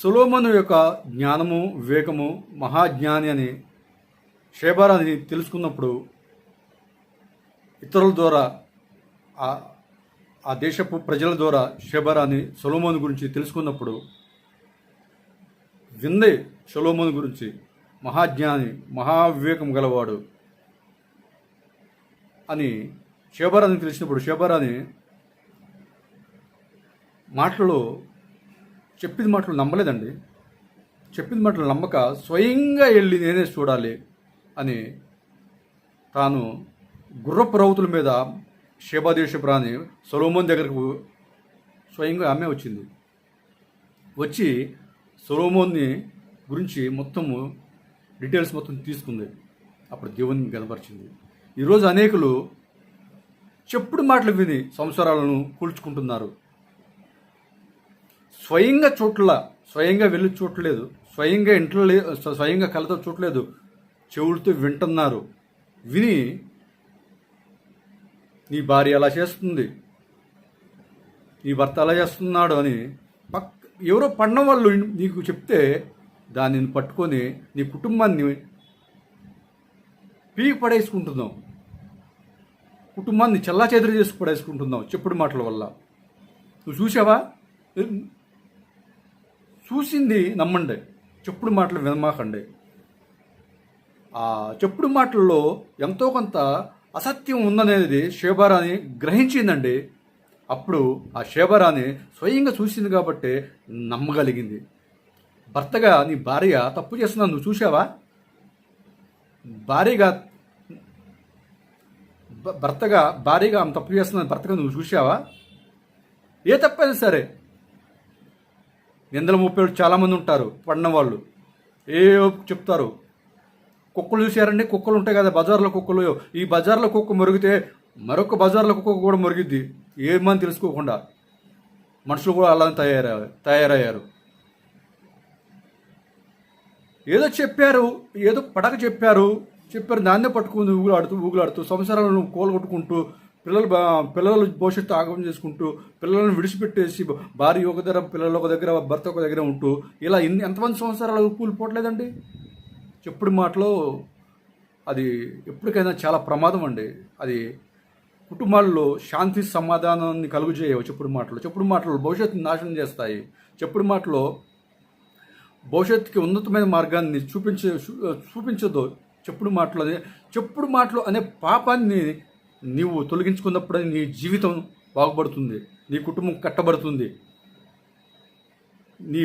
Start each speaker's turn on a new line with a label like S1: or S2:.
S1: సొలొమోను యొక్క జ్ఞానము, వివేకము, మహాజ్ఞాని అని షేబారాని తెలుసుకున్నప్పుడు ఇతరుల ద్వారా ఆ దేశపు ప్రజల ద్వారా షేబారాని సొలొమోను గురించి తెలుసుకున్నప్పుడు విందే సొలొమోను గురించి మహాజ్ఞాని, మహావివేకం గలవాడు అని షేబారాని తెలిసినప్పుడు షేబారాని మాటలు చెప్పిన మాటలు నమ్మలేదండి. చెప్పిన మాటలు నమ్మక స్వయంగా వెళ్ళి నేనే చూడాలి అని తాను గుర్రపు రౌతుల మీద షేబా దేశపు రాణి సొలొమోను దగ్గరకు స్వయంగా ఆమె వచ్చింది. వచ్చి సొలొమోన్ని గురించి మొత్తము డీటెయిల్స్ మొత్తం తీసుకుంది. అప్పుడు దేవుని కనపరిచింది. ఈరోజు అనేకులు చెప్పుడు మాటలు విని సంసారాలను కూల్చుకుంటున్నారు. స్వయంగా వెళ్ళి చూడలేదు, స్వయంగా ఇంట్లో స్వయంగా కళ్ళతో చూడలేదు, చెవులతో వింటున్నారు. విని నీ భార్య అలా చేస్తుంది, నీ భర్త అలా చేస్తున్నాడు అని ఎవరో పడిన వాళ్ళు నీకు చెప్తే దానిని పట్టుకొని నీ కుటుంబాన్ని పీకి పడేసుకుంటున్నావు, కుటుంబాన్ని చెల్లాచెదరు చేసి పడేసుకుంటున్నావు చెప్పుడు మాటల వల్ల. నువ్వు చూసావా? చూసింది నమ్మండి, చెప్పుడు మాటలు వినమాకండి. ఆ చెప్పుడు మాటల్లో ఎంతో కొంత అసత్యం ఉందనేది షేబారాని గ్రహించిందండి. అప్పుడు ఆ షేబారాని స్వయంగా చూసింది కాబట్టి నమ్మగలిగింది. భర్తగా నీ భార్య తప్పు చేస్తున్నా నువ్వు చూసావా? భార్యగా ఆమె తప్పు చేస్తున్న భర్తగా నువ్వు చూసావా? ఏ తప్పైనా సరే నిందల ముప్పేడు చాలామంది ఉంటారు, పడిన వాళ్ళు ఏ చెప్తారు. కుక్కలు చూసారండి, కుక్కలు ఉంటాయి కదా బజార్లో కుక్కలు. ఈ బజార్లో కుక్క మురిగితే మరొక బజార్లో కుక్క కూడా మురిగిద్ది, ఏమని తెలుసుకోకుండా. మనుషులు కూడా అలా తయారయ్యారు. ఏదో చెప్పారు, ఏదో పడక చెప్పారు, దాన్నే పట్టుకుని ఊగులాడుతూ సంసారాలను కూలగొట్టుకుంటూ పిల్లల భవిష్యత్తు ఆగమం చేసుకుంటూ పిల్లలను విడిచిపెట్టేసి భార్య ఒక దగ్గర, పిల్లలు ఒక దగ్గర, భర్త ఒక దగ్గర ఉంటూ ఇలా ఎంతమంది సంవత్సరాలు కూలిపోవట్లేదండి. చెప్పుడు మాటలో అది ఎప్పటికైనా చాలా ప్రమాదం అండి. అది కుటుంబాల్లో శాంతి సమాధానాన్ని కలుగజేయవు. చెప్పుడు మాటలు భవిష్యత్తుని నాశనం చేస్తాయి. చెప్పుడు మాటలో భవిష్యత్తుకి ఉన్నతమైన మార్గాన్ని చూపించదు. చెప్పుడు మాటలు అనే పాపాన్ని నీవు తొలగించుకున్నప్పుడే నీ జీవితం బాగుపడుతుంది, నీ కుటుంబం కట్టబడుతుంది. నీ